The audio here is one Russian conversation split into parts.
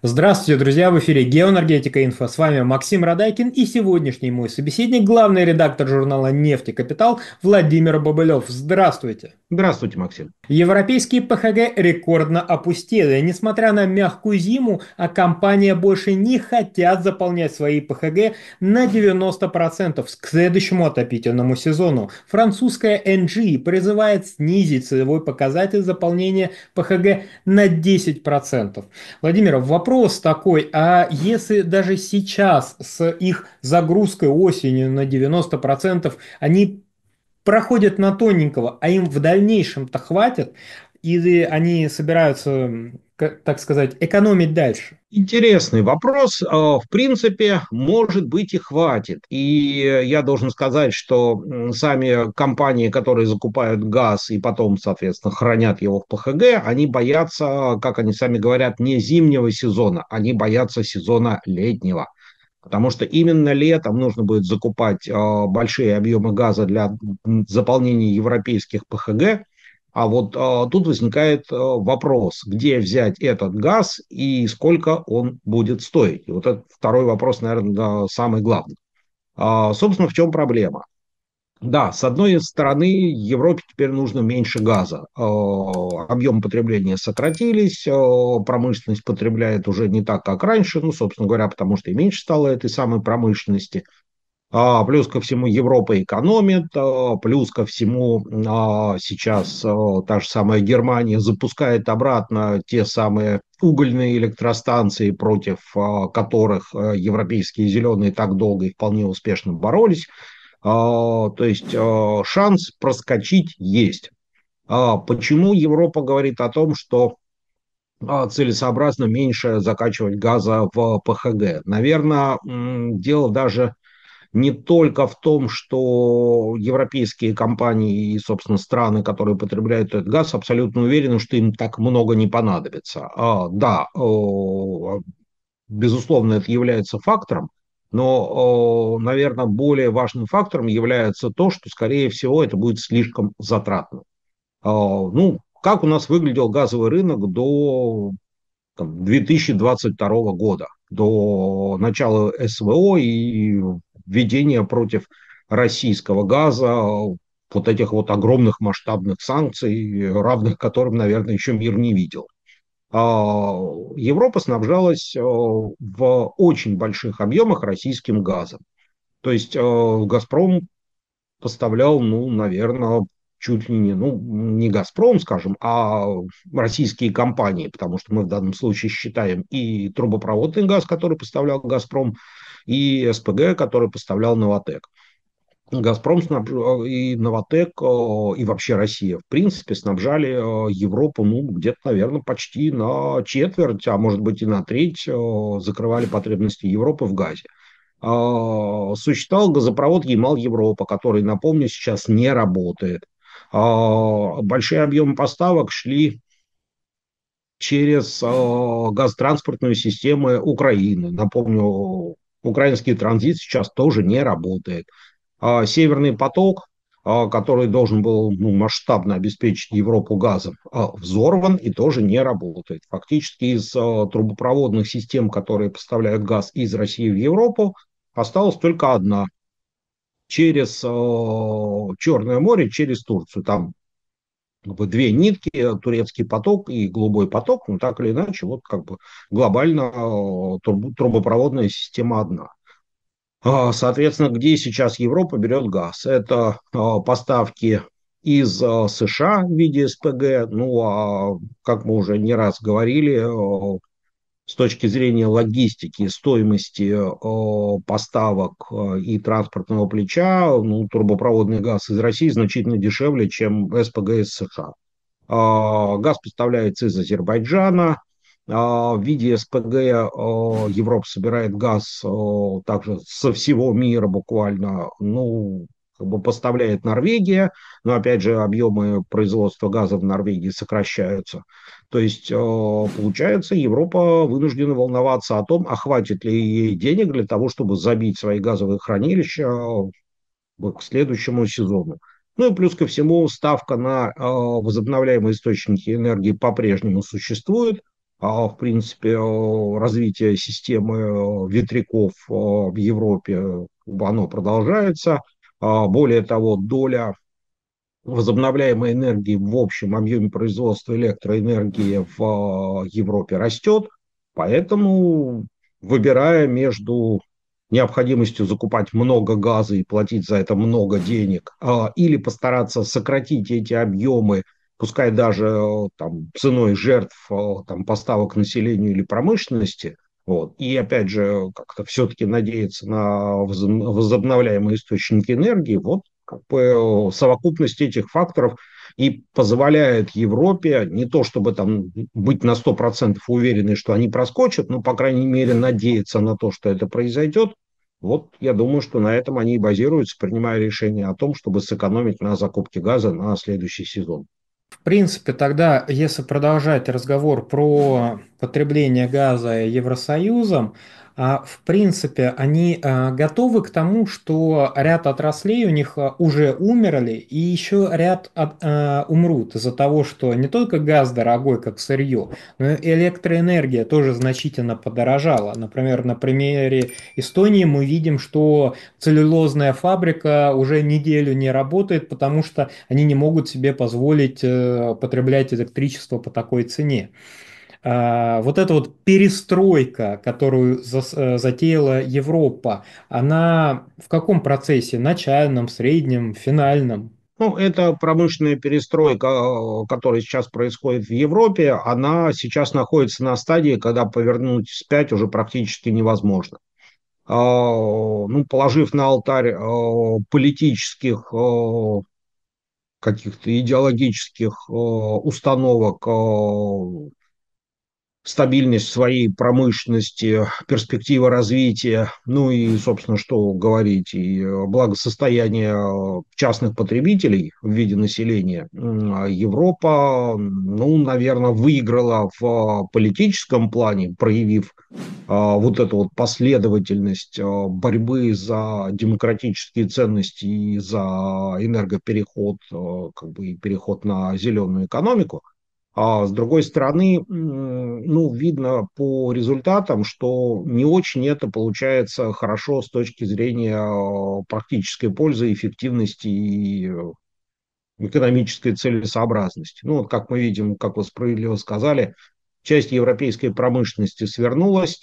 Здравствуйте, друзья! В эфире Геоэнергетика Инфо. С вами Максим Радайкин и сегодняшний мой собеседник, главный редактор журнала «Нефть и Капитал» Владимир Бобылев. Здравствуйте! Здравствуйте, Максим. Европейские ПХГ рекордно опустели. Несмотря на мягкую зиму, а компании больше не хотят заполнять свои ПХГ на 90% к следующему отопительному сезону. Французская NG призывает снизить целевой показатель заполнения ПХГ на 10%. Владимир, вопрос такой, а если даже сейчас с их загрузкой осенью на 90% они проходят на тоненького, а им в дальнейшем-то хватит, или они собираются, так сказать, экономить дальше? Интересный вопрос. В принципе, может быть и хватит. И я должен сказать, что сами компании, которые закупают газ и потом, соответственно, хранят его в ПХГ, они боятся, как они сами говорят, не зимнего сезона, они боятся сезона летнего. Потому что именно летом нужно будет закупать большие объемы газа для заполнения европейских ПХГ. А вот тут возникает вопрос, где взять этот газ и сколько он будет стоить. И вот этот второй вопрос, наверное, да, самый главный. Собственно, в чем проблема? Да, с одной стороны, Европе теперь нужно меньше газа. Объемы потребления сократились, промышленность потребляет уже не так, как раньше, ну, собственно говоря, потому что и меньше стало этой самой промышленности. Плюс ко всему Европа экономит, плюс ко всему сейчас та же самая Германия запускает обратно те самые угольные электростанции, против которых европейские зеленые так долго и вполне успешно боролись. То есть шанс проскочить есть. Почему Европа говорит о том, что целесообразно меньше закачивать газа в ПХГ? Наверное, дело даже не только в том, что европейские компании и, собственно, страны, которые потребляют этот газ, абсолютно уверены, что им так много не понадобится. Да, безусловно, это является фактором, но, наверное, более важным фактором является то, что, скорее всего, это будет слишком затратно. Ну, как у нас выглядел газовый рынок до 2022 года, до начала СВО и введения против российского газа вот этих вот огромных масштабных санкций, равных которым, наверное, еще мир не видел. Европа снабжалась в очень больших объемах российским газом. То есть «Газпром» поставлял, ну, наверное, чуть ли не, ну, не «Газпром», скажем, а российские компании, потому что мы в данном случае считаем и трубопроводный газ, который поставлял «Газпром», и СПГ, который поставлял «Новатэк». «Газпром» и «Новатэк», и вообще Россия, в принципе, снабжали Европу, ну, где-то, наверное, почти на четверть, а может быть и на треть, закрывали потребности Европы в газе. Существовал газопровод Ямал-Европа, который, напомню, сейчас не работает. Большие объемы поставок шли через газотранспортную систему Украины. Напомню, украинский транзит сейчас тоже не работает. Северный поток, который должен был, ну, масштабно обеспечить Европу газом, взорван и тоже не работает. Фактически из трубопроводных систем, которые поставляют газ из России в Европу, осталась только одна через Черное море, через Турцию. Там как бы две нитки, турецкий поток и голубой поток, но так или иначе, вот как бы глобально трубопроводная система одна. Соответственно, где сейчас Европа берет газ? Это поставки из США в виде СПГ, ну, а как мы уже не раз говорили, с точки зрения логистики, стоимости поставок и транспортного плеча, ну, трубопроводный газ из России значительно дешевле, чем СПГ из США. Газ поставляется из Азербайджана. В виде СПГ Европа собирает газ также со всего мира буквально. Ну, как бы поставляет Норвегия, но опять же объемы производства газа в Норвегии сокращаются. То есть, получается, Европа вынуждена волноваться о том, а хватит ли ей денег для того, чтобы забить свои газовые хранилища к следующему сезону. Ну и плюс ко всему ставка на возобновляемые источники энергии по-прежнему существует. в принципе, развитие системы ветряков в Европе, оно продолжается. Более того, доля возобновляемой энергии в общем объеме производства электроэнергии в Европе растет, поэтому, выбирая между необходимостью закупать много газа и платить за это много денег, или постараться сократить эти объемы, пускай даже там, ценой жертв там, поставок населению или промышленности, вот, и опять же как-то все-таки надеяться на возобновляемые источники энергии, вот как бы совокупность этих факторов и позволяет Европе не то чтобы там быть на 100% уверенной, что они проскочат, но, по крайней мере, надеяться на то, что это произойдет. Вот я думаю, что на этом они и базируются, принимая решение о том, чтобы сэкономить на закупке газа на следующий сезон. В принципе, тогда, если продолжать разговор про потребление газа Евросоюзом, в принципе, они готовы к тому, что ряд отраслей у них уже умерли, и еще ряд умрут из-за того, что не только газ дорогой, как сырье, но и электроэнергия тоже значительно подорожала. Например, на примере Эстонии мы видим, что целлюлозная фабрика уже неделю не работает, потому что они не могут себе позволить потреблять электричество по такой цене. Вот эта вот перестройка, которую затеяла Европа, она в каком процессе? Начальном, среднем, финальном? Ну, эта промышленная перестройка, которая сейчас происходит в Европе, она сейчас находится на стадии, когда повернуть вспять уже практически невозможно. Ну, положив на алтарь политических, каких-то идеологических установок, стабильность своей промышленности, перспектива развития, ну и, собственно, что говорить, и благосостояние частных потребителей в виде населения, Европа, ну, наверное, выиграла в политическом плане, проявив вот эту вот последовательность борьбы за демократические ценности и за энергопереход, как бы и переход на зеленую экономику. А с другой стороны, ну, видно по результатам, что не очень это получается хорошо с точки зрения практической пользы, эффективности и экономической целесообразности. Ну, вот как мы видим, как вы справедливо сказали, часть европейской промышленности свернулась,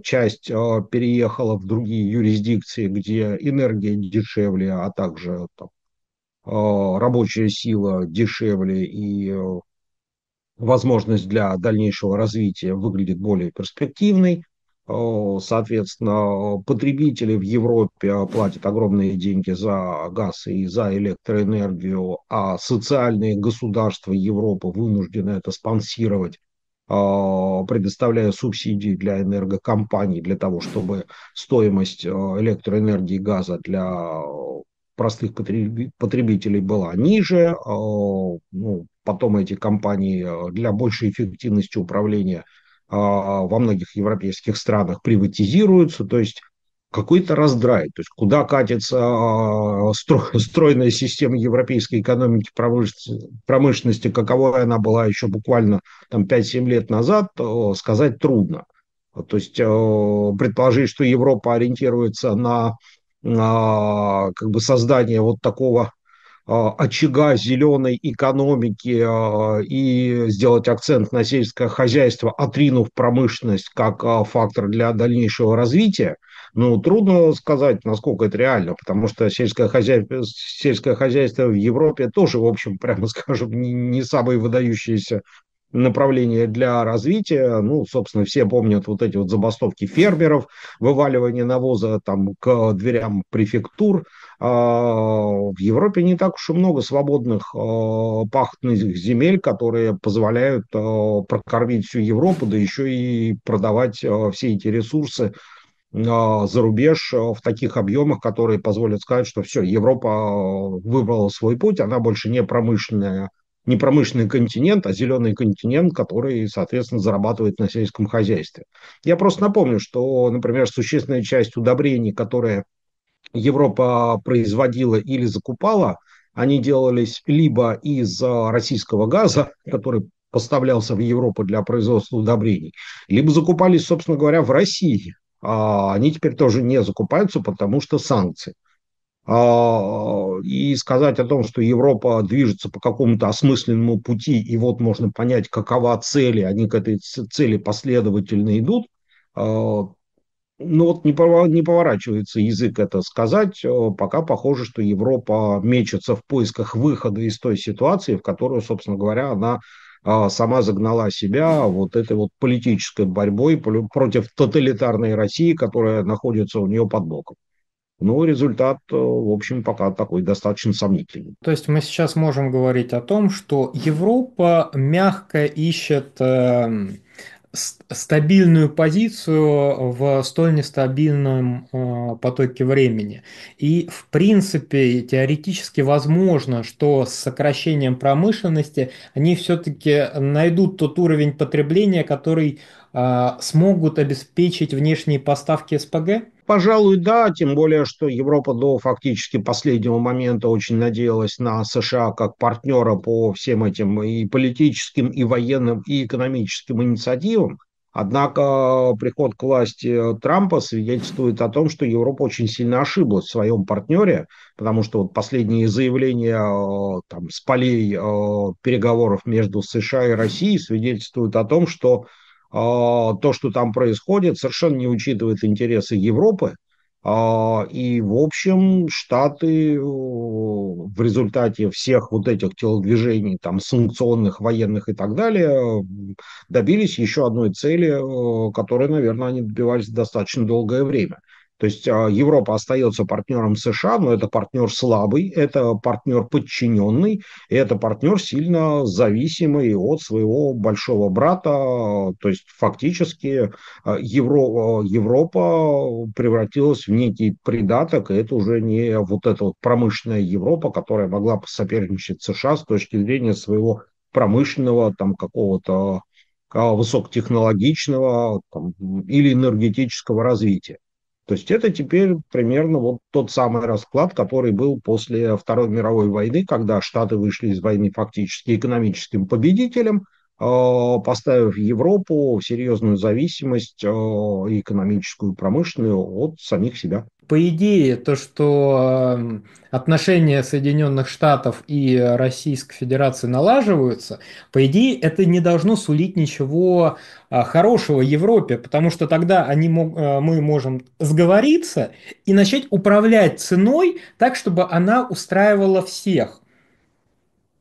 часть переехала в другие юрисдикции, где энергия дешевле, а также там, рабочая сила дешевле и возможность для дальнейшего развития выглядит более перспективной. Соответственно, потребители в Европе платят огромные деньги за газ и за электроэнергию, а социальные государства Европы вынуждены это спонсировать, предоставляя субсидии для энергокомпаний для того, чтобы стоимость электроэнергии и газа для простых потребителей была ниже. Ну, потом эти компании для большей эффективности управления во многих европейских странах приватизируются. То есть какой-то раздрай. То есть куда катится стройная система европейской экономики промышленности, каковой она была еще буквально там 5-7 лет назад, сказать трудно. То есть предположить, что Европа ориентируется на как бы создание вот такого очага зеленой экономики и сделать акцент на сельское хозяйство, отринув промышленность как фактор для дальнейшего развития, ну, трудно сказать, насколько это реально, потому что сельское хозяйство в Европе тоже, в общем, прямо скажем, не самое выдающееся направление для развития. Ну, собственно, все помнят вот эти вот забастовки фермеров, вываливание навоза там к дверям префектур. В Европе не так уж и много свободных пахотных земель, которые позволяют прокормить всю Европу, да еще и продавать все эти ресурсы за рубеж в таких объемах, которые позволят сказать, что все, Европа выбрала свой путь, она больше не промышленный континент, а зеленый континент, который, соответственно, зарабатывает на сельском хозяйстве. Я просто напомню, что, например, существенная часть удобрений, которые Европа производила или закупала, они делались либо из российского газа, который поставлялся в Европу для производства удобрений, либо закупались, собственно говоря, в России. Они теперь тоже не закупаются, потому что санкции. И сказать о том, что Европа движется по какому-то осмысленному пути, и вот можно понять, какова цель, и они к этой цели последовательно идут, ну вот не поворачивается язык это сказать, пока похоже, что Европа мечется в поисках выхода из той ситуации, в которую, собственно говоря, она сама загнала себя вот этой вот политической борьбой против тоталитарной России, которая находится у нее под боком. Но результат, в общем, пока такой достаточно сомнительный. То есть мы сейчас можем говорить о том, что Европа мягко ищет стабильную позицию в столь нестабильном потоке времени. И, в принципе, теоретически возможно, что с сокращением промышленности они все-таки найдут тот уровень потребления, который смогут обеспечить внешние поставки СПГ. Пожалуй, да, тем более, что Европа до фактически последнего момента очень надеялась на США как партнера по всем этим и политическим, и военным, и экономическим инициативам. Однако приход к власти Трампа свидетельствует о том, что Европа очень сильно ошиблась в своем партнере, потому что вот последние заявления там, с полей переговоров между США и Россией свидетельствуют о том, что то, что там происходит, совершенно не учитывает интересы Европы. И, в общем, Штаты в результате всех вот этих телодвижений, там, санкционных, военных и так далее, добились еще одной цели, которой, наверное, они добивались достаточно долгое время. То есть Европа остается партнером США, но это партнер слабый, это партнер подчиненный, и это партнер сильно зависимый от своего большого брата. То есть фактически Европа превратилась в некий придаток, и это уже не вот эта вот промышленная Европа, которая могла соперничать с США с точки зрения своего промышленного там какого-то высокотехнологичного там, или энергетического развития. То есть это теперь примерно вот тот самый расклад, который был после Второй мировой войны, когда Штаты вышли из войны фактически экономическим победителем, поставив Европу в серьезную зависимость экономическую, промышленную от самих себя. По идее, то, что отношения Соединенных Штатов и Российской Федерации налаживаются, по идее, это не должно сулить ничего хорошего Европе, потому что тогда мы можем сговориться и начать управлять ценой так, чтобы она устраивала всех.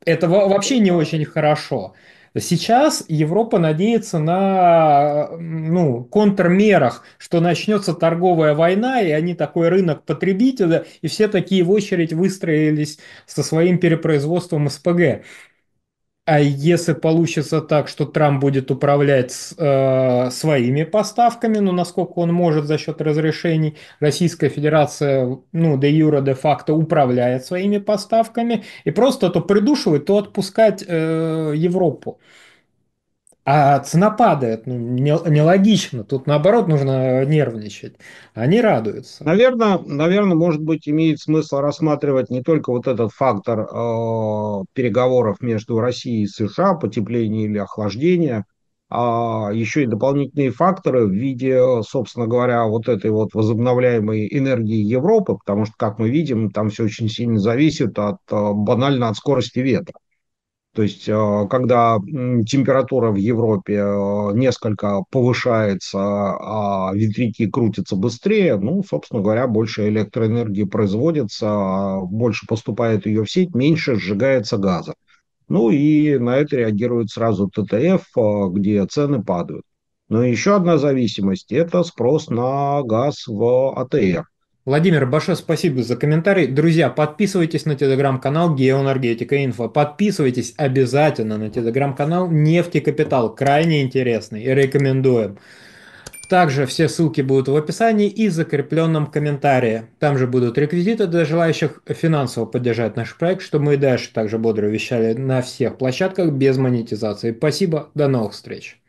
Это вообще не очень хорошо. Сейчас Европа надеется на ну, контрмерах, что начнется торговая война, и они такой рынок потребителя, и все такие в очередь выстроились со своим перепроизводством СПГ. А если получится так, что Трамп будет управлять своими поставками, ну, насколько он может за счет разрешений, Российская Федерация, ну, де юре, де факто управляет своими поставками и просто то придушивает, то отпускать Европу. А цена падает, ну, нелогично. Тут наоборот нужно нервничать. Они радуются. Наверное, может быть, имеет смысл рассматривать не только вот этот фактор переговоров между Россией и США, потепления или охлаждения, а еще и дополнительные факторы в виде, собственно говоря, вот этой вот возобновляемой энергии Европы, потому что, как мы видим, там все очень сильно зависит банально от скорости ветра. То есть, когда температура в Европе несколько повышается, а ветряки крутятся быстрее, ну, собственно говоря, больше электроэнергии производится, больше поступает ее в сеть, меньше сжигается газа. Ну и на это реагирует сразу ТТФ, где цены падают. Но еще одна зависимость – это спрос на газ в АТР. Владимир, большое спасибо за комментарий. Друзья, подписывайтесь на телеграм-канал Геоэнергетика Инфо. Подписывайтесь обязательно на телеграм-канал Нефти Капитал. Крайне интересный. И рекомендуем. Также все ссылки будут в описании и закрепленном комментарии. Там же будут реквизиты для желающих финансово поддержать наш проект, чтобы мы и дальше также бодро вещали на всех площадках без монетизации. Спасибо, до новых встреч.